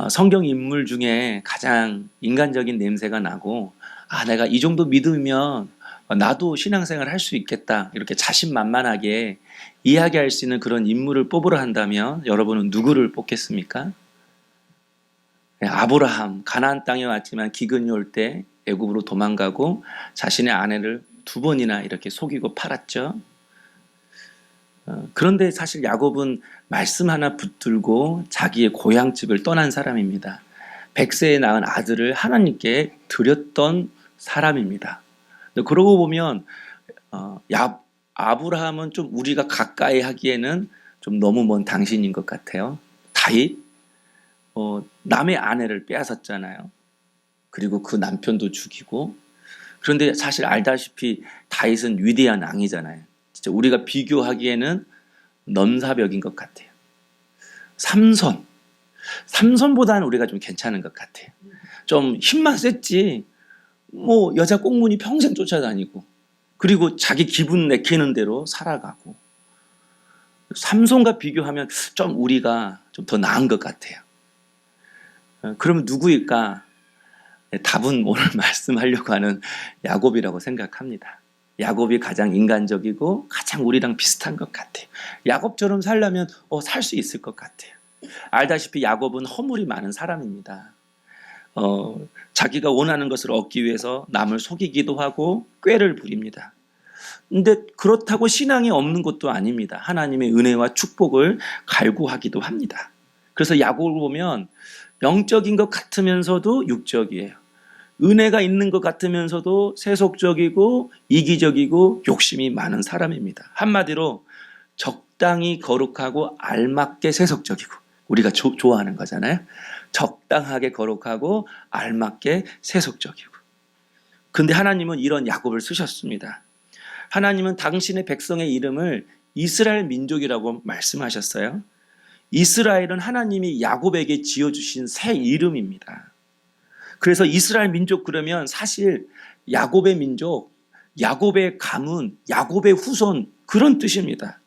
성경 인물 중에 가장 인간적인 냄새가 나고, 내가 이 정도 믿으면 나도 신앙생활 할 수 있겠다, 이렇게 자신만만하게 이야기할 수 있는 그런 인물을 뽑으라 한다면 여러분은 누구를 뽑겠습니까? 아브라함, 가나안 땅에 왔지만 기근이 올 때 애굽으로 도망가고 자신의 아내를 2번이나 이렇게 속이고 팔았죠. 그런데 사실 야곱은 말씀 하나 붙들고 자기의 고향집을 떠난 사람입니다. 100세에 낳은 아들을 하나님께 드렸던 사람입니다. 그러고 보면 아브라함은 좀 우리가 가까이 하기에는 좀 너무 먼 당신인 것 같아요. 다윗, 남의 아내를 빼앗았잖아요. 그리고 그 남편도 죽이고. 그런데 사실 알다시피 다윗은 위대한 왕이잖아요. 진짜 우리가 비교하기에는 넘사벽인 것 같아요. 삼손보다는 우리가 좀 괜찮은 것 같아요. 좀 힘만 셌지, 여자 꽁무니 평생 쫓아다니고, 그리고 자기 기분 내키는 대로 살아가고. 삼손과 비교하면 좀 우리가 좀 더 나은 것 같아요. 그러면 누구일까? 답은 오늘 말씀하려고 하는 야곱이라고 생각합니다. 야곱이 가장 인간적이고 가장 우리랑 비슷한 것 같아요. 야곱처럼 살려면 살 수 있을 것 같아요. 알다시피 야곱은 허물이 많은 사람입니다. 자기가 원하는 것을 얻기 위해서 남을 속이기도 하고 꾀를 부립니다. 근데 그렇다고 신앙이 없는 것도 아닙니다. 하나님의 은혜와 축복을 갈구하기도 합니다. 그래서 야곱을 보면 영적인 것 같으면서도 육적이에요. 은혜가 있는 것 같으면서도 세속적이고 이기적이고 욕심이 많은 사람입니다. 한마디로 적당히 거룩하고 알맞게 세속적이고, 우리가 좋아하는 거잖아요. 적당하게 거룩하고 알맞게 세속적이고. 그런데 하나님은 이런 야곱을 쓰셨습니다. 하나님은 당신의 백성의 이름을 이스라엘 민족이라고 말씀하셨어요. 이스라엘은 하나님이 야곱에게 지어주신 새 이름입니다. 그래서 이스라엘 민족 그러면 사실 야곱의 민족, 야곱의 가문, 야곱의 후손, 그런 뜻입니다.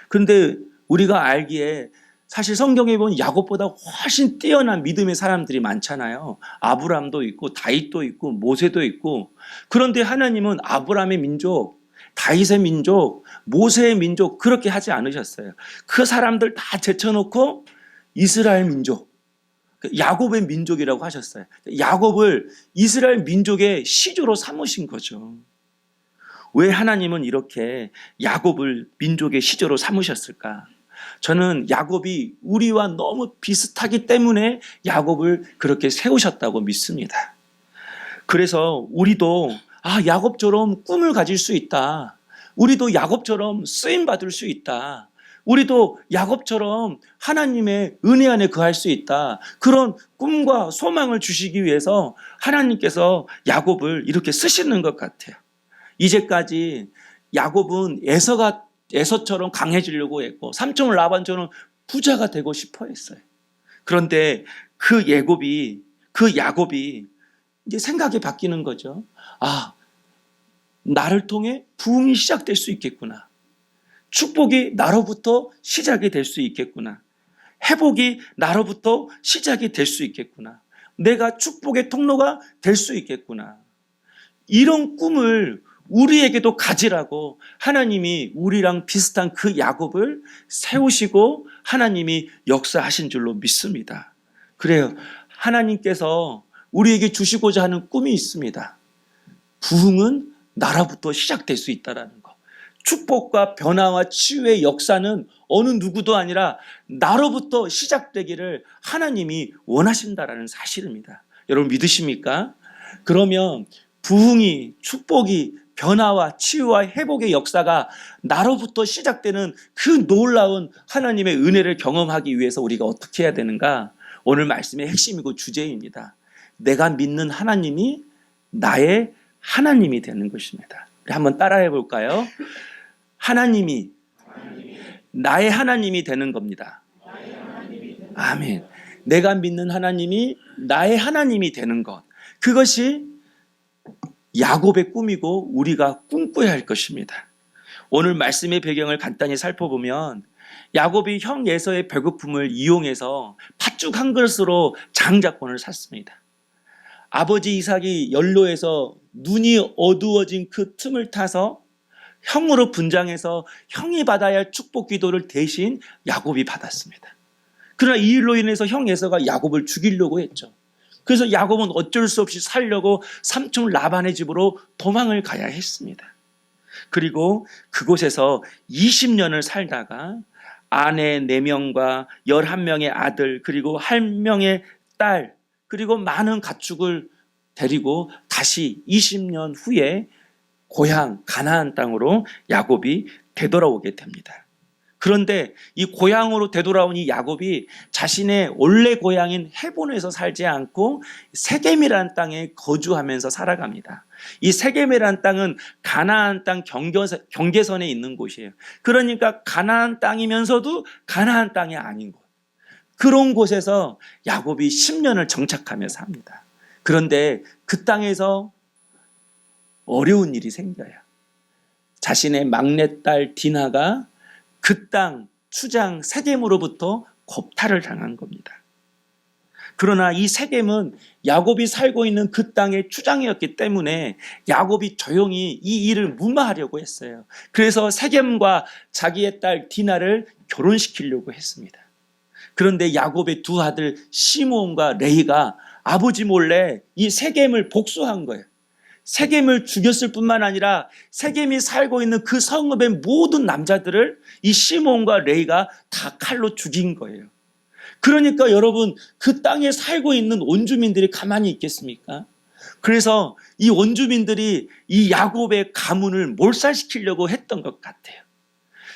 그런데 우리가 알기에 사실 성경에 보면 야곱보다 훨씬 뛰어난 믿음의 사람들이 많잖아요. 아브라함도 있고 다윗도 있고 모세도 있고. 그런데 하나님은 아브라함의 민족, 다윗의 민족, 모세의 민족 그렇게 하지 않으셨어요. 그 사람들 다 제쳐놓고 이스라엘 민족, 야곱의 민족이라고 하셨어요. 야곱을 이스라엘 민족의 시조로 삼으신 거죠. 왜 하나님은 이렇게 야곱을 민족의 시조로 삼으셨을까? 저는 야곱이 우리와 너무 비슷하기 때문에 야곱을 그렇게 세우셨다고 믿습니다. 그래서 우리도 야곱처럼 꿈을 가질 수 있다. 우리도 야곱처럼 쓰임받을 수 있다. 우리도 야곱처럼 하나님의 은혜 안에 거할 수 있다. 그런 꿈과 소망을 주시기 위해서 하나님께서 야곱을 이렇게 쓰시는 것 같아요. 이제까지 야곱은 에서처럼 강해지려고 했고 삼촌 라반처럼 부자가 되고 싶어 했어요. 그런데 그 야곱이 이제 생각이 바뀌는 거죠. 나를 통해 부흥이 시작될 수 있겠구나. 축복이 나로부터 시작이 될 수 있겠구나. 회복이 나로부터 시작이 될 수 있겠구나. 내가 축복의 통로가 될 수 있겠구나. 이런 꿈을 우리에게도 가지라고 하나님이 우리랑 비슷한 그 야곱을 세우시고 하나님이 역사하신 줄로 믿습니다. 그래요. 하나님께서 우리에게 주시고자 하는 꿈이 있습니다. 부흥은 나로부터 시작될 수 있다는 거. 축복과 변화와 치유의 역사는 어느 누구도 아니라 나로부터 시작되기를 하나님이 원하신다라는 사실입니다. 여러분 믿으십니까? 그러면 부흥이, 축복이, 변화와 치유와 회복의 역사가 나로부터 시작되는 그 놀라운 하나님의 은혜를 경험하기 위해서 우리가 어떻게 해야 되는가? 오늘 말씀의 핵심이고 주제입니다. 내가 믿는 하나님이 나의 하나님이 되는 것입니다. 우리 한번 따라해 볼까요? 하나님이 나의 하나님이 되는 겁니다. 아멘. 내가 믿는 하나님이 나의 하나님이 되는 것. 그것이 야곱의 꿈이고 우리가 꿈꿔야 할 것입니다. 오늘 말씀의 배경을 간단히 살펴보면 야곱이 형 에서의 배고픔을 이용해서 팥죽 한 그릇으로 장자권을 샀습니다. 아버지 이삭이 연로해서 눈이 어두워진 그 틈을 타서 형으로 분장해서 형이 받아야 할 축복 기도를 대신 야곱이 받았습니다. 그러나 이 일로 인해서 형 에서가 야곱을 죽이려고 했죠. 그래서 야곱은 어쩔 수 없이 살려고 삼촌 라반의 집으로 도망을 가야 했습니다. 그리고 그곳에서 20년을 살다가 아내 4명과 11명의 아들 그리고 1명의 딸 그리고 많은 가축을 데리고 다시 20년 후에 고향 가나안 땅으로 야곱이 되돌아오게 됩니다. 그런데 이 고향으로 되돌아온 이 야곱이 자신의 원래 고향인 헤본에서 살지 않고 세겜이라는 땅에 거주하면서 살아갑니다. 이 세겜이라는 땅은 가나안 땅 경계선에 있는 곳이에요. 그러니까 가나안 땅이면서도 가나안 땅이 아닌 곳. 그런 곳에서 야곱이 10년을 정착하며 삽니다. 그런데 그 땅에서 어려운 일이 생겨요. 자신의 막내딸 디나가 그 땅 추장 세겜으로부터 겁탈을 당한 겁니다. 그러나 이 세겜은 야곱이 살고 있는 그 땅의 추장이었기 때문에 야곱이 조용히 이 일을 무마하려고 했어요. 그래서 세겜과 자기의 딸 디나를 결혼시키려고 했습니다. 그런데 야곱의 두 아들 시므온과 레이가 아버지 몰래 이 세겜을 복수한 거예요. 세겜을 죽였을 뿐만 아니라 세겜이 살고 있는 그 성읍의 모든 남자들을 이 시므온과 레이가 다 칼로 죽인 거예요. 그러니까 여러분 그 땅에 살고 있는 원주민들이 가만히 있겠습니까? 그래서 이 원주민들이 이 야곱의 가문을 몰살시키려고 했던 것 같아요.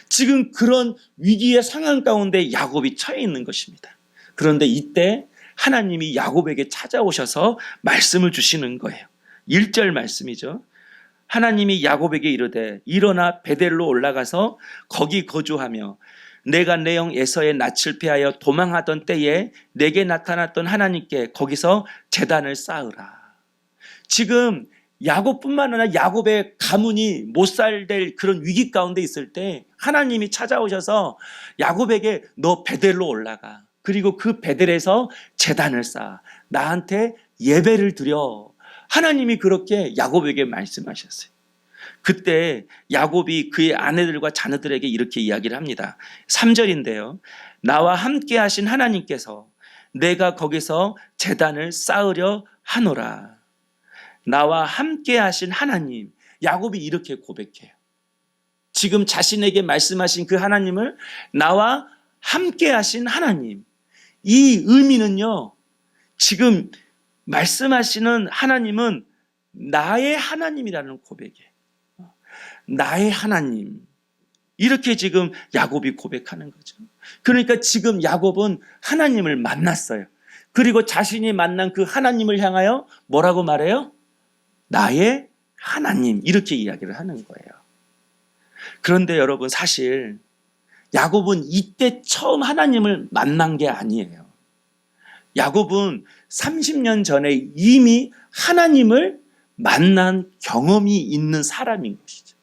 지금 그런 위기의 상황 가운데 야곱이 처해 있는 것입니다. 그런데 이때 하나님이 야곱에게 찾아오셔서 말씀을 주시는 거예요. 1절 말씀이죠. 하나님이 야곱에게 이르되 일어나 베델로 올라가서 거기 거주하며 내가 내 형 에서의 낯을 피하여 도망하던 때에 내게 나타났던 하나님께 거기서 제단을 쌓으라. 지금 야곱뿐만 아니라 야곱의 가문이 못살될 그런 위기 가운데 있을 때 하나님이 찾아오셔서 야곱에게 너 베델로 올라가. 그리고 그 베델에서 제단을 쌓아. 나한테 예배를 드려. 하나님이 그렇게 야곱에게 말씀하셨어요. 그때 야곱이 그의 아내들과 자녀들에게 이렇게 이야기를 합니다. 3절인데요. 나와 함께 하신 하나님께서 내가 거기서 제단을 쌓으려 하노라. 나와 함께 하신 하나님. 야곱이 이렇게 고백해요. 지금 자신에게 말씀하신 그 하나님을 나와 함께 하신 하나님. 이 의미는요. 지금 말씀하시는 하나님은 나의 하나님이라는 고백이에요. 나의 하나님. 이렇게 지금 야곱이 고백하는 거죠. 그러니까 지금 야곱은 하나님을 만났어요. 그리고 자신이 만난 그 하나님을 향하여 뭐라고 말해요? 나의 하나님. 이렇게 이야기를 하는 거예요. 그런데 여러분 사실 야곱은 이때 처음 하나님을 만난 게 아니에요. 야곱은 30년 전에 이미 하나님을 만난 경험이 있는 사람인 것이죠.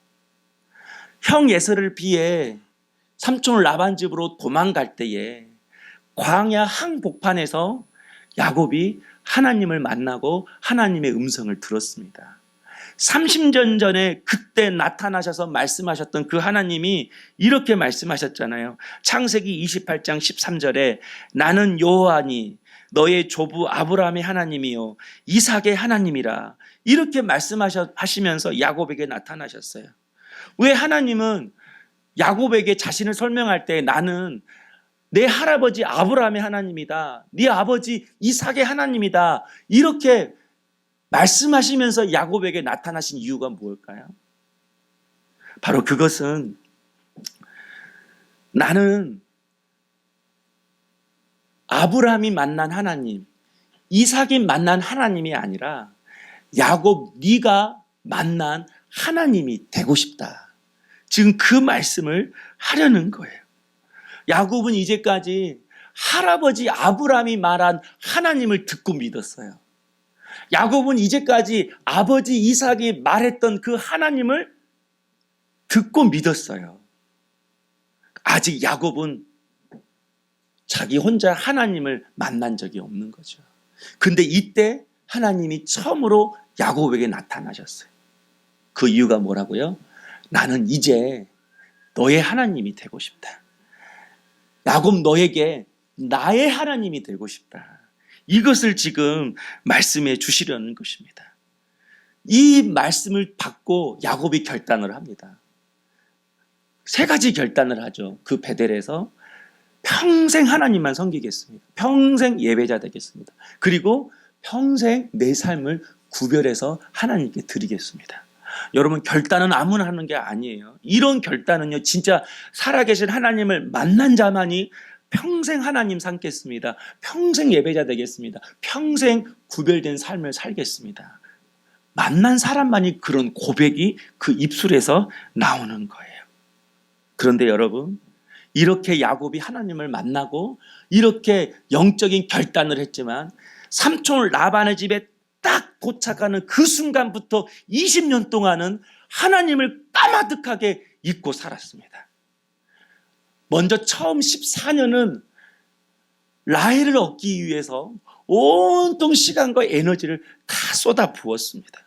형 에서를 피해 삼촌 라반 집으로 도망갈 때에 광야 항복판에서 야곱이 하나님을 만나고 하나님의 음성을 들었습니다. 30년 전에 그때 나타나셔서 말씀하셨던 그 하나님이 이렇게 말씀하셨잖아요. 창세기 28장 13절에 나는 여호와니 너의 조부 아브라함의 하나님이요 이삭의 하나님이라 이렇게 말씀하시면서 야곱에게 나타나셨어요. 왜 하나님은 야곱에게 자신을 설명할 때 나는 내 할아버지 아브라함의 하나님이다. 네 아버지 이삭의 하나님이다. 이렇게 말씀하시면서 야곱에게 나타나신 이유가 무엇일까요? 바로 그것은 나는 아브라함이 만난 하나님, 이삭이 만난 하나님이 아니라 야곱 네가 만난 하나님이 되고 싶다. 지금 그 말씀을 하려는 거예요. 야곱은 이제까지 할아버지 아브라함이 말한 하나님을 듣고 믿었어요. 야곱은 이제까지 아버지 이삭이 말했던 그 하나님을 듣고 믿었어요. 아직 야곱은 자기 혼자 하나님을 만난 적이 없는 거죠. 근데 이때 하나님이 처음으로 야곱에게 나타나셨어요. 그 이유가 뭐라고요? 나는 이제 너의 하나님이 되고 싶다. 야곱, 너에게 나의 하나님이 되고 싶다. 이것을 지금 말씀해 주시려는 것입니다. 이 말씀을 받고 야곱이 결단을 합니다. 세 가지 결단을 하죠. 그 베델에서 평생 하나님만 섬기겠습니다. 평생 예배자 되겠습니다. 그리고 평생 내 삶을 구별해서 하나님께 드리겠습니다. 여러분, 결단은 아무나 하는 게 아니에요. 이런 결단은요, 진짜 살아계신 하나님을 만난 자만이 평생 하나님 삼겠습니다. 평생 예배자 되겠습니다. 평생 구별된 삶을 살겠습니다. 만난 사람만이 그런 고백이 그 입술에서 나오는 거예요. 그런데 여러분, 이렇게 야곱이 하나님을 만나고 이렇게 영적인 결단을 했지만 삼촌 라반의 집에 딱 도착하는 그 순간부터 20년 동안은 하나님을 까마득하게 잊고 살았습니다. 먼저 처음 14년은 라헬을 얻기 위해서 온통 시간과 에너지를 다 쏟아 부었습니다.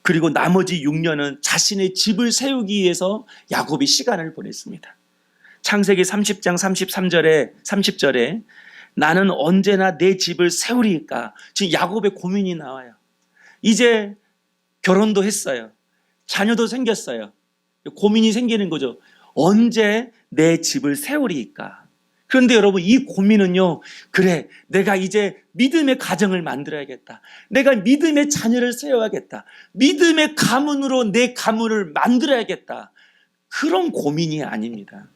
그리고 나머지 6년은 자신의 집을 세우기 위해서 야곱이 시간을 보냈습니다. 창세기 30장 30절에 나는 언제나 내 집을 세우리까? 지금 야곱의 고민이 나와요. 이제 결혼도 했어요. 자녀도 생겼어요. 고민이 생기는 거죠. 언제 내 집을 세우리까? 그런데 여러분, 이 고민은요, 그래, 내가 이제 믿음의 가정을 만들어야겠다. 내가 믿음의 자녀를 세워야겠다. 믿음의 가문으로 내 가문을 만들어야겠다. 그런 고민이 아닙니다.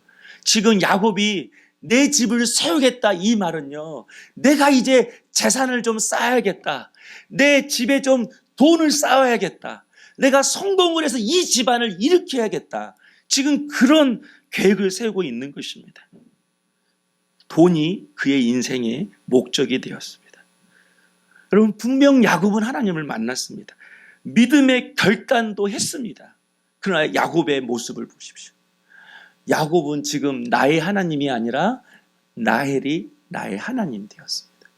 지금 야곱이 내 집을 세우겠다, 이 말은요, 내가 이제 재산을 좀 쌓아야겠다. 내 집에 좀 돈을 쌓아야겠다. 내가 성공을 해서 이 집안을 일으켜야겠다. 지금 그런 계획을 세우고 있는 것입니다. 돈이 그의 인생의 목적이 되었습니다. 여러분, 분명 야곱은 하나님을 만났습니다. 믿음의 결단도 했습니다. 그러나 야곱의 모습을 보십시오. 야곱은 지금 나의 하나님이 아니라 라헬이 나의 하나님 되었습니다.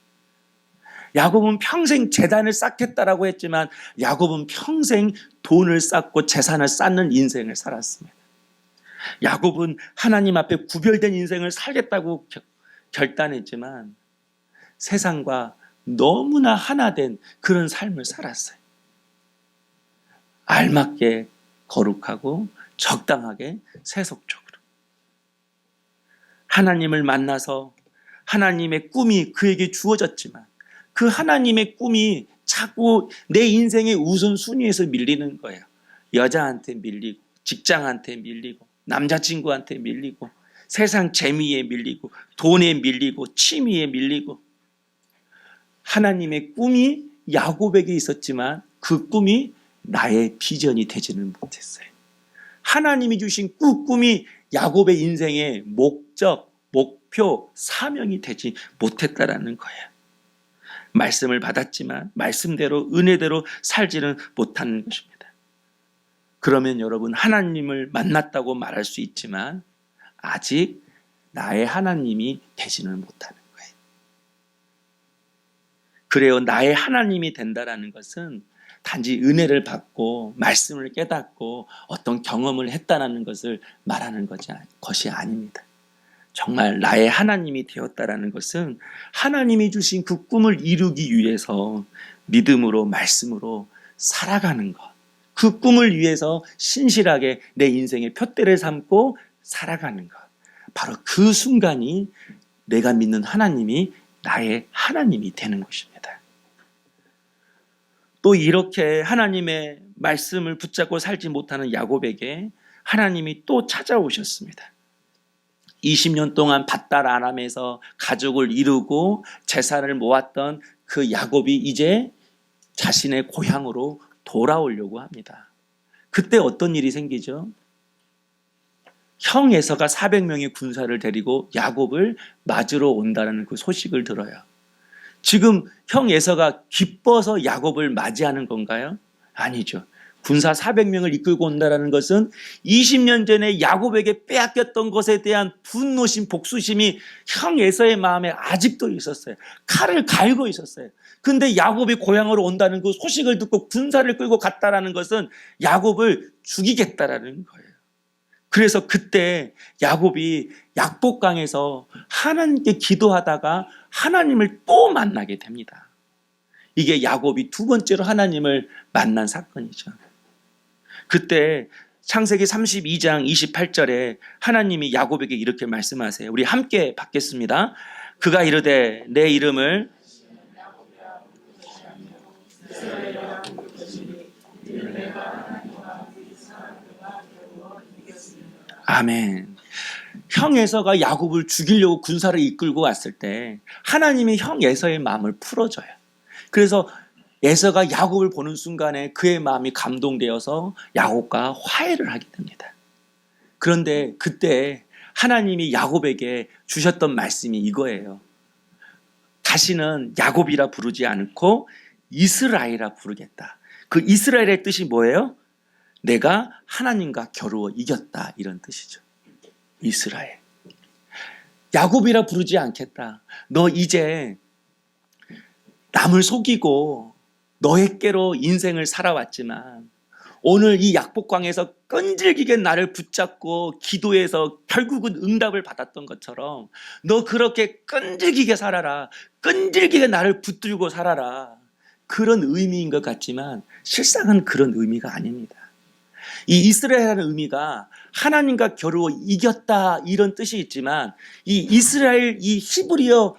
야곱은 평생 재단을 쌓겠다라고 했지만 야곱은 평생 돈을 쌓고 재산을 쌓는 인생을 살았습니다. 야곱은 하나님 앞에 구별된 인생을 살겠다고 결단했지만 세상과 너무나 하나된 그런 삶을 살았어요. 알맞게 거룩하고 적당하게 세속적으로. 하나님을 만나서 하나님의 꿈이 그에게 주어졌지만 그 하나님의 꿈이 자꾸 내 인생의 우선순위에서 밀리는 거예요. 여자한테 밀리고, 직장한테 밀리고, 남자친구한테 밀리고, 세상 재미에 밀리고, 돈에 밀리고, 취미에 밀리고. 하나님의 꿈이 야곱에게 있었지만 그 꿈이 나의 비전이 되지는 못했어요. 하나님이 주신 그 꿈이 야곱의 인생의 목적, 목표, 사명이 되지 못했다라는 거예요. 말씀을 받았지만 말씀대로 은혜대로 살지는 못하는 것입니다. 그러면 여러분, 하나님을 만났다고 말할 수 있지만 아직 나의 하나님이 되지는 못하는 거예요. 그래요, 나의 하나님이 된다라는 것은 단지 은혜를 받고 말씀을 깨닫고 어떤 경험을 했다라는 것을 말하는 것이 아닙니다. 정말 나의 하나님이 되었다라는 것은 하나님이 주신 그 꿈을 이루기 위해서 믿음으로 말씀으로 살아가는 것, 그 꿈을 위해서 신실하게 내 인생의 푯대를 삼고 살아가는 것, 바로 그 순간이 내가 믿는 하나님이 나의 하나님이 되는 것입니다. 또 이렇게 하나님의 말씀을 붙잡고 살지 못하는 야곱에게 하나님이 또 찾아오셨습니다. 20년 동안 밧달 아람에서 가족을 이루고 재산을 모았던 그 야곱이 이제 자신의 고향으로 돌아오려고 합니다. 그때 어떤 일이 생기죠? 형 에서가 400명의 군사를 데리고 야곱을 맞으러 온다는 그 소식을 들어요. 지금 형 에서가 기뻐서 야곱을 맞이하는 건가요? 아니죠. 군사 400명을 이끌고 온다는 것은 20년 전에 야곱에게 빼앗겼던 것에 대한 분노심, 복수심이 형 에서의 마음에 아직도 있었어요. 칼을 갈고 있었어요. 근데 야곱이 고향으로 온다는 그 소식을 듣고 군사를 끌고 갔다는 것은 야곱을 죽이겠다라는 거예요. 그래서 그때 야곱이 약복강에서 하나님께 기도하다가 하나님을 또 만나게 됩니다. 이게 야곱이 두 번째로 하나님을 만난 사건이죠. 그때 창세기 32장 28절에 하나님이 야곱에게 이렇게 말씀하세요. 우리 함께 받겠습니다. 그가 이르되 내 이름을 아멘. 형 에서가 야곱을 죽이려고 군사를 이끌고 왔을 때 하나님이 형 에서의 마음을 풀어줘요. 그래서 에서가 야곱을 보는 순간에 그의 마음이 감동되어서 야곱과 화해를 하게 됩니다. 그런데 그때 하나님이 야곱에게 주셨던 말씀이 이거예요. 다시는 야곱이라 부르지 않고 이스라엘이라 부르겠다. 그 이스라엘의 뜻이 뭐예요? 내가 하나님과 겨루어 이겼다, 이런 뜻이죠. 이스라엘. 야곱이라 부르지 않겠다. 너 이제 남을 속이고 너에게로 인생을 살아왔지만 오늘 이 약복강에서 끈질기게 나를 붙잡고 기도해서 결국은 응답을 받았던 것처럼 너 그렇게 끈질기게 살아라. 끈질기게 나를 붙들고 살아라. 그런 의미인 것 같지만 실상은 그런 의미가 아닙니다. 이 이스라엘이라는 의미가 하나님과 겨루어 이겼다, 이런 뜻이 있지만 이 이스라엘, 이 히브리어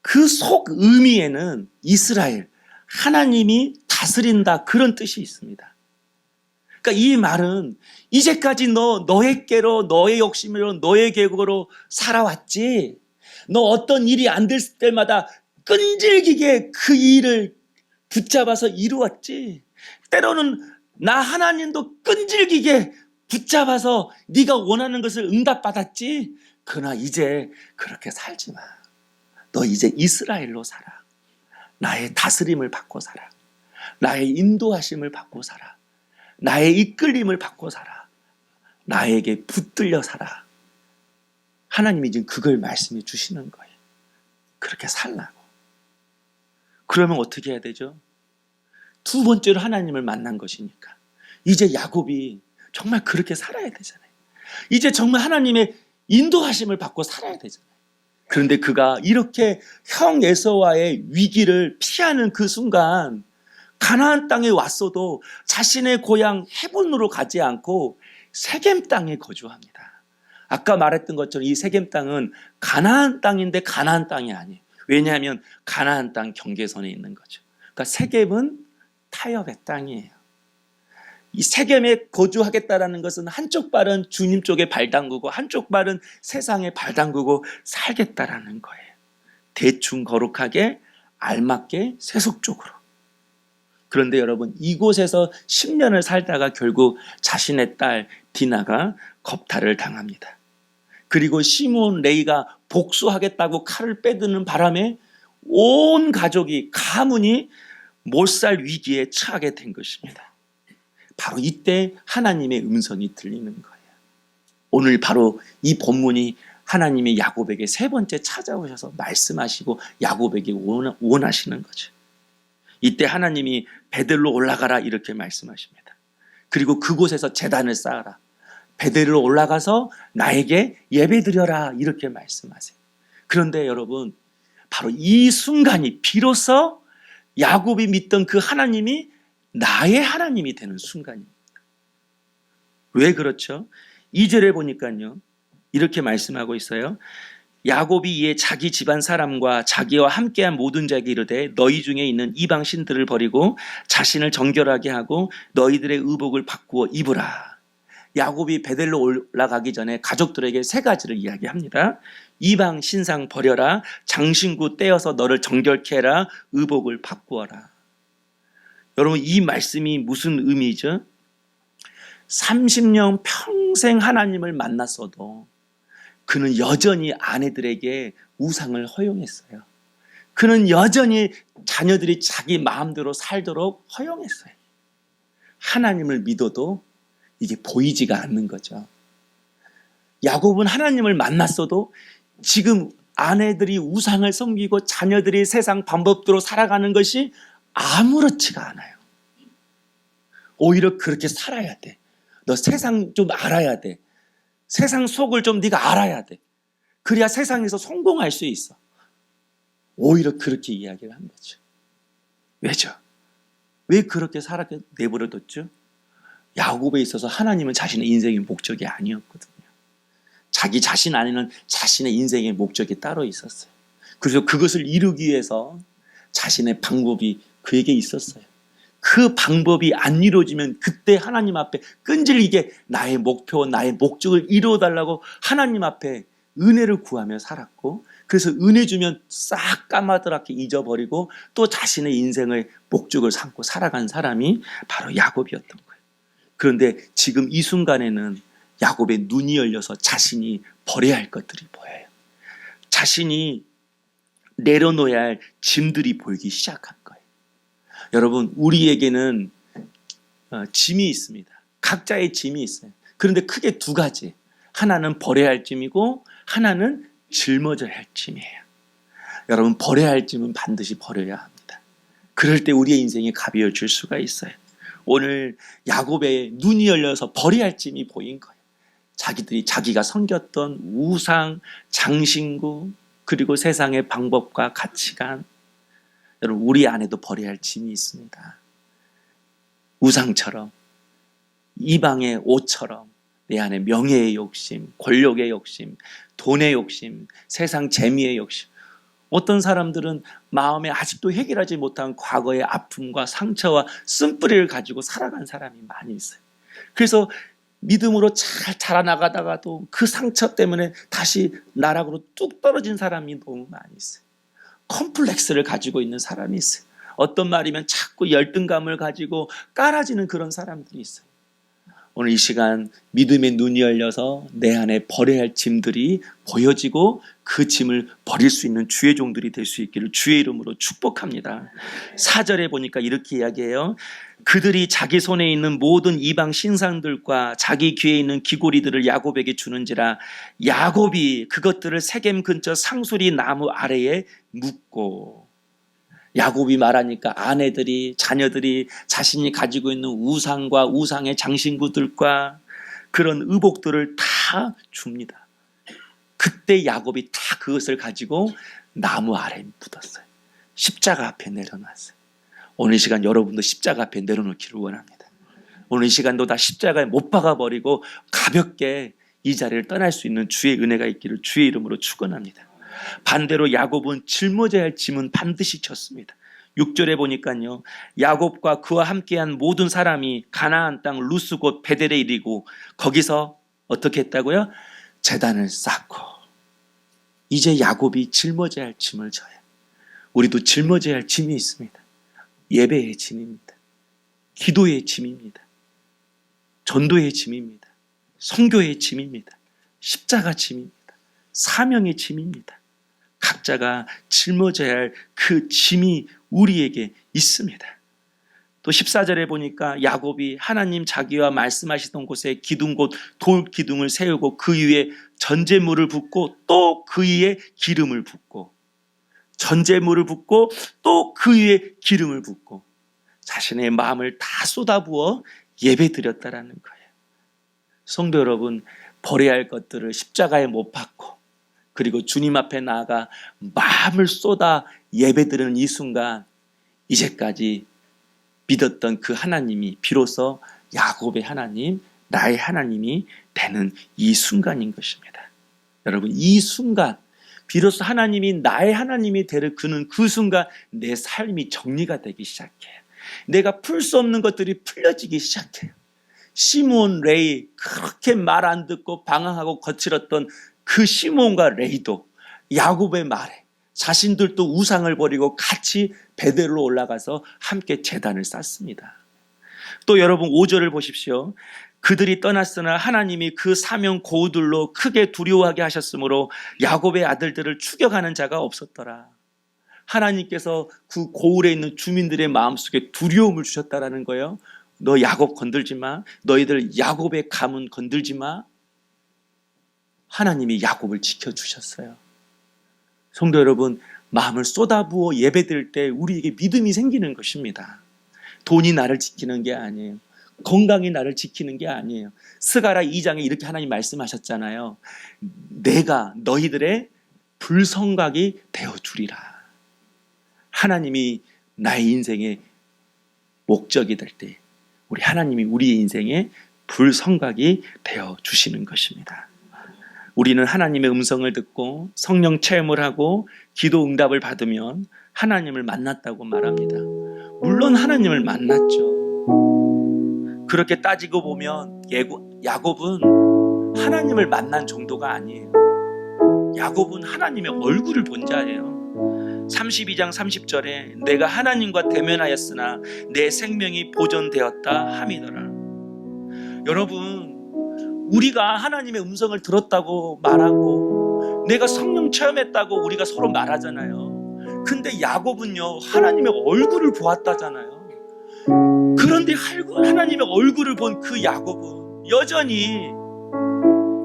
그 속 의미에는 이스라엘, 하나님이 다스린다, 그런 뜻이 있습니다. 그러니까 이 말은 이제까지 너에게로, 너의 욕심으로, 너의 계획으로 살아왔지. 너 어떤 일이 안 될 때마다 끈질기게 그 일을 붙잡아서 이루었지. 때로는 나 하나님도 끈질기게 붙잡아서 네가 원하는 것을 응답받았지. 그러나 이제 그렇게 살지 마. 너 이제 이스라엘로 살아. 나의 다스림을 받고 살아. 나의 인도하심을 받고 살아. 나의 이끌림을 받고 살아. 나에게 붙들려 살아. 하나님이 지금 그걸 말씀해 주시는 거예요. 그렇게 살라고. 그러면 어떻게 해야 되죠? 두 번째로 하나님을 만난 것이니까 이제 야곱이 정말 그렇게 살아야 되잖아요. 이제 정말 하나님의 인도하심을 받고 살아야 되잖아요. 그런데 그가 이렇게 형 에서와의 위기를 피하는 그 순간 가나안 땅에 왔어도 자신의 고향 헤본으로 가지 않고 세겜 땅에 거주합니다. 아까 말했던 것처럼 이 세겜 땅은 가나안 땅인데 가나안 땅이 아니에요. 왜냐하면 가나안 땅 경계선에 있는 거죠. 그러니까 세겜은 타협의 땅이에요. 이 세겜에 거주하겠다라는 것은 한쪽 발은 주님 쪽에 발 담그고 한쪽 발은 세상에 발 담그고 살겠다라는 거예요. 대충 거룩하게 알맞게 세속적으로. 그런데 여러분, 이곳에서 10년을 살다가 결국 자신의 딸 디나가 겁탈을 당합니다. 그리고 시몬 레이가 복수하겠다고 칼을 빼드는 바람에 온 가족이, 가문이 못살 위기에 처하게 된 것입니다. 바로 이때 하나님의 음성이 들리는 거예요. 오늘 바로 이 본문이 하나님이 야곱에게 세 번째 찾아오셔서 말씀하시고 야곱에게 원하시는 거죠. 이때 하나님이 베델로 올라가라, 이렇게 말씀하십니다. 그리고 그곳에서 제단을 쌓아라. 베델로 올라가서 나에게 예배드려라, 이렇게 말씀하세요. 그런데 여러분, 바로 이 순간이 비로소 야곱이 믿던 그 하나님이 나의 하나님이 되는 순간입니다. 왜 그렇죠? 2절에 보니까요, 이렇게 말씀하고 있어요. 야곱이 이에 자기 집안 사람과 자기와 함께한 모든 자에게 이르되 너희 중에 있는 이방 신들을 버리고 자신을 정결하게 하고 너희들의 의복을 바꾸어 입으라. 야곱이 베델로 올라가기 전에 가족들에게 세 가지를 이야기합니다. 이방 신상 버려라. 장신구 떼어서 너를 정결케 해라. 의복을 바꾸어라. 여러분, 이 말씀이 무슨 의미죠? 30년 평생 하나님을 만났어도 그는 여전히 아내들에게 우상을 허용했어요. 그는 여전히 자녀들이 자기 마음대로 살도록 허용했어요. 하나님을 믿어도 이게 보이지가 않는 거죠. 야곱은 하나님을 만났어도 지금 아내들이 우상을 섬기고 자녀들이 세상 방법대로 살아가는 것이 아무렇지가 않아요. 오히려 그렇게 살아야 돼. 너 세상 좀 알아야 돼. 세상 속을 좀 네가 알아야 돼. 그래야 세상에서 성공할 수 있어. 오히려 그렇게 이야기를 한 거죠. 왜죠? 왜 그렇게 살아게 내버려뒀죠? 야곱에 있어서 하나님은 자신의 인생의 목적이 아니었거든요. 자기 자신 안에는 자신의 인생의 목적이 따로 있었어요. 그래서 그것을 이루기 위해서 자신의 방법이 그에게 있었어요. 그 방법이 안 이루어지면 그때 하나님 앞에 끈질기게 나의 목표, 나의 목적을 이루어달라고 하나님 앞에 은혜를 구하며 살았고, 그래서 은혜 주면 싹 까마득하게 잊어버리고 또 자신의 인생의 목적을 삼고 살아간 사람이 바로 야곱이었던 거예요. 그런데 지금 이 순간에는 야곱의 눈이 열려서 자신이 버려야 할 것들이 보여요. 자신이 내려놓아야 할 짐들이 보이기 시작한 거예요. 여러분, 우리에게는 짐이 있습니다. 각자의 짐이 있어요. 그런데 크게 두 가지. 하나는 버려야 할 짐이고 하나는 짊어져야 할 짐이에요. 여러분, 버려야 할 짐은 반드시 버려야 합니다. 그럴 때 우리의 인생이 가벼워질 수가 있어요. 오늘 야곱의 눈이 열려서 버려야 할 짐이 보인 거예요. 자기가 섬겼던 우상, 장신구, 그리고 세상의 방법과 가치관. 여러분, 우리 안에도 버려야 할 짐이 있습니다. 우상처럼, 이방의 옷처럼 내 안에 명예의 욕심, 권력의 욕심, 돈의 욕심, 세상 재미의 욕심. 어떤 사람들은 마음에 아직도 해결하지 못한 과거의 아픔과 상처와 쓴뿌리를 가지고 살아간 사람이 많이 있어요. 그래서 믿음으로 잘 자라나가다가도 그 상처 때문에 다시 나락으로 뚝 떨어진 사람이 너무 많이 있어요. 컴플렉스를 가지고 있는 사람이 있어요. 어떤 말이면 자꾸 열등감을 가지고 깔아지는 그런 사람들이 있어요. 오늘 이 시간 믿음의 눈이 열려서 내 안에 버려야 할 짐들이 보여지고 그 짐을 버릴 수 있는 주의 종들이 될 수 있기를 주의 이름으로 축복합니다. 4절에 보니까 이렇게 이야기해요. 그들이 자기 손에 있는 모든 이방 신상들과 자기 귀에 있는 귀고리들을 야곱에게 주는지라 야곱이 그것들을 세겜 근처 상수리 나무 아래에 묻고. 야곱이 말하니까 아내들이, 자녀들이 자신이 가지고 있는 우상과 우상의 장신구들과 그런 의복들을 다 줍니다. 그때 야곱이 다 그것을 가지고 나무 아래에 묻었어요. 십자가 앞에 내려놨어요. 오늘 이 시간 여러분도 십자가 앞에 내려놓기를 원합니다. 오늘 이 시간도 다 십자가에 못 박아버리고 가볍게 이 자리를 떠날 수 있는 주의 은혜가 있기를 주의 이름으로 축원합니다. 반대로 야곱은 짊어져야 할 짐은 반드시 졌습니다. 6절에 보니까요, 야곱과 그와 함께한 모든 사람이 가나안 땅 루스 곧 베델에 이르고 거기서 어떻게 했다고요? 제단을 쌓고. 이제 야곱이 짊어져야 할 짐을 져요. 우리도 짊어져야 할 짐이 있습니다. 예배의 짐입니다. 기도의 짐입니다. 전도의 짐입니다. 선교의 짐입니다. 십자가 짐입니다. 사명의 짐입니다. 각자가 짊어져야 할 그 짐이 우리에게 있습니다. 또 14절에 보니까 야곱이 하나님 자기와 말씀하시던 곳에 기둥 곧 돌 기둥을 세우고 그 위에 전제물을 붓고 또 그 위에 기름을 붓고, 전제물을 붓고 또 그 위에 기름을 붓고 자신의 마음을 다 쏟아부어 예배 드렸다라는 거예요. 성도 여러분, 버려야 할 것들을 십자가에 못 박고 그리고 주님 앞에 나아가 마음을 쏟아 예배드리는 이 순간, 이제까지 믿었던 그 하나님이 비로소 야곱의 하나님, 나의 하나님이 되는 이 순간인 것입니다. 여러분, 이 순간 비로소 하나님이 나의 하나님이 되는 그 순간 내 삶이 정리가 되기 시작해요. 내가 풀 수 없는 것들이 풀려지기 시작해요. 시므온 레이, 그렇게 말 안 듣고 방황하고 거칠었던 그 시므온과 레이도 야곱의 말에 자신들도 우상을 버리고 같이 베델로 올라가서 함께 제단을 쌓습니다. 또 여러분 5절을 보십시오. 그들이 떠났으나 하나님이 그 사명 고우들로 크게 두려워하게 하셨으므로 야곱의 아들들을 추격하는 자가 없었더라. 하나님께서 그 고울에 있는 주민들의 마음속에 두려움을 주셨다라는 거예요. 너 야곱 건들지 마. 너희들 야곱의 가문 건들지 마. 하나님이 야곱을 지켜주셨어요. 성도 여러분, 마음을 쏟아부어 예배드릴 때 우리에게 믿음이 생기는 것입니다. 돈이 나를 지키는 게 아니에요. 건강이 나를 지키는 게 아니에요. 스가랴 2장에 이렇게 하나님 말씀하셨잖아요. 내가 너희들의 불성각이 되어주리라. 하나님이 나의 인생의 목적이 될 때 우리 하나님이 우리의 인생의 불성각이 되어주시는 것입니다. 우리는 하나님의 음성을 듣고 성령 체험을 하고 기도 응답을 받으면 하나님을 만났다고 말합니다. 물론 하나님을 만났죠. 그렇게 따지고 보면 야곱은 하나님을 만난 정도가 아니에요. 야곱은 하나님의 얼굴을 본 자예요. 32장 30절에 내가 하나님과 대면하였으나 내 생명이 보존되었다 함이더라. 여러분, 우리가 하나님의 음성을 들었다고 말하고 내가 성령 체험했다고 우리가 서로 말하잖아요. 근데 야곱은요, 하나님의 얼굴을 보았다잖아요. 그런데 하나님의 얼굴을 본 그 야곱은 여전히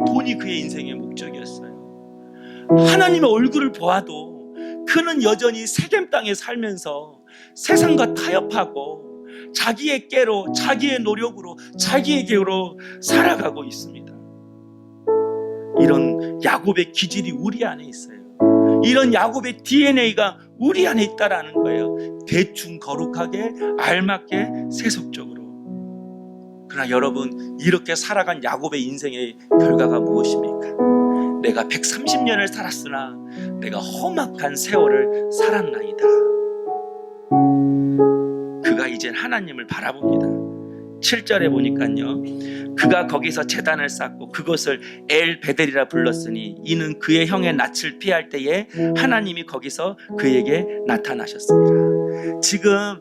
돈이 그의 인생의 목적이었어요. 하나님의 얼굴을 보아도 그는 여전히 세겜 땅에 살면서 세상과 타협하고 자기의 깨로, 자기의 노력으로, 자기의 계로 살아가고 있습니다. 이런 야곱의 기질이 우리 안에 있어요. 이런 야곱의 DNA가 우리 안에 있다라는 거예요. 대충 거룩하게, 알맞게, 세속적으로. 그러나 여러분, 이렇게 살아간 야곱의 인생의 결과가 무엇입니까? 내가 130년을 살았으나 내가 험악한 세월을 살았나이다. 그가 이젠 하나님을 바라봅니다. 7절에 보니까요, 그가 거기서 제단을 쌓고 그것을 엘 베델이라 불렀으니 이는 그의 형의 낯을 피할 때에 하나님이 거기서 그에게 나타나셨습니다. 지금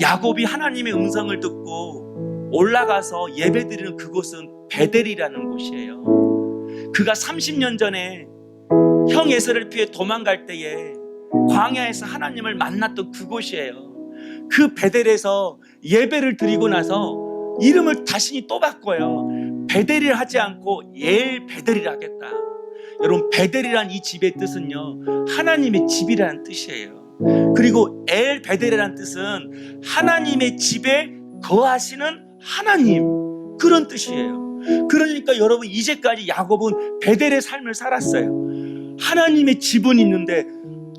야곱이 하나님의 음성을 듣고 올라가서 예배드리는 그곳은 베델이라는 곳이에요. 그가 30년 전에 형 에서를 피해 도망갈 때에 광야에서 하나님을 만났던 그곳이에요. 그 베델에서 예배를 드리고 나서 이름을 다시 또 바꿔요. 베델이라 하지 않고 엘 베델이라 하겠다. 여러분, 베델이란 이 집의 뜻은요, 하나님의 집이라는 뜻이에요. 그리고 엘 베델이라는 뜻은 하나님의 집에 거하시는 하나님, 그런 뜻이에요. 그러니까 여러분, 이제까지 야곱은 베델의 삶을 살았어요. 하나님의 집은 있는데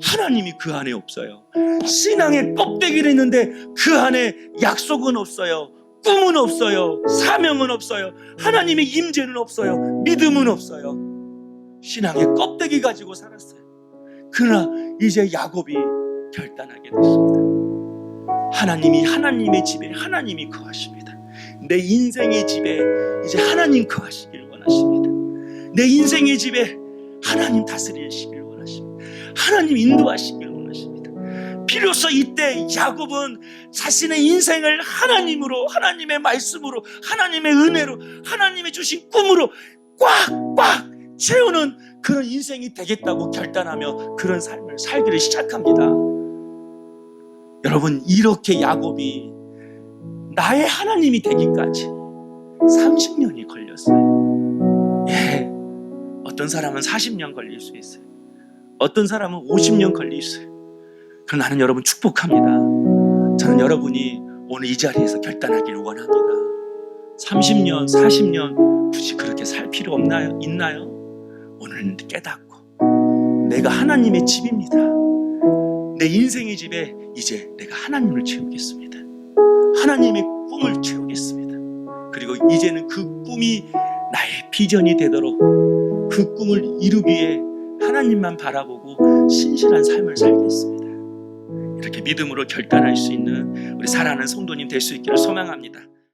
하나님이 그 안에 없어요. 신앙의 껍데기는 있는데 그 안에 약속은 없어요. 꿈은 없어요. 사명은 없어요. 하나님의 임재는 없어요. 믿음은 없어요. 신앙의 껍데기 가지고 살았어요. 그러나 이제 야곱이 결단하게 됐습니다. 하나님이 하나님의 집에 하나님이 거하십니다. 내 인생의 집에 이제 하나님 거하시길 원하십니다. 내 인생의 집에 하나님 다스리시길 원하십니다. 하나님 인도하시길 원하십니다. 비로소 이때 야곱은 자신의 인생을 하나님으로, 하나님의 말씀으로, 하나님의 은혜로, 하나님이 주신 꿈으로 꽉꽉 채우는 그런 인생이 되겠다고 결단하며 그런 삶을 살기를 시작합니다. 여러분, 이렇게 야곱이 나의 하나님이 되기까지 30년이 걸렸어요. 예, 어떤 사람은 40년 걸릴 수 있어요. 어떤 사람은 50년 걸릴 수 있어요. 그러나 나는 여러분 축복합니다. 저는 여러분이 오늘 이 자리에서 결단하기를 원합니다. 30년, 40년 굳이 그렇게 살 필요 있나요? 오늘은 깨닫고 내가 하나님의 집입니다. 내 인생의 집에 이제 내가 하나님을 채우겠습니다. 하나님의 꿈을 채우겠습니다. 그리고 이제는 그 꿈이 나의 비전이 되도록 그 꿈을 이루기 위해 하나님만 바라보고 신실한 삶을 살겠습니다. 이렇게 믿음으로 결단할 수 있는 우리 사랑하는 성도님 될 수 있기를 소망합니다.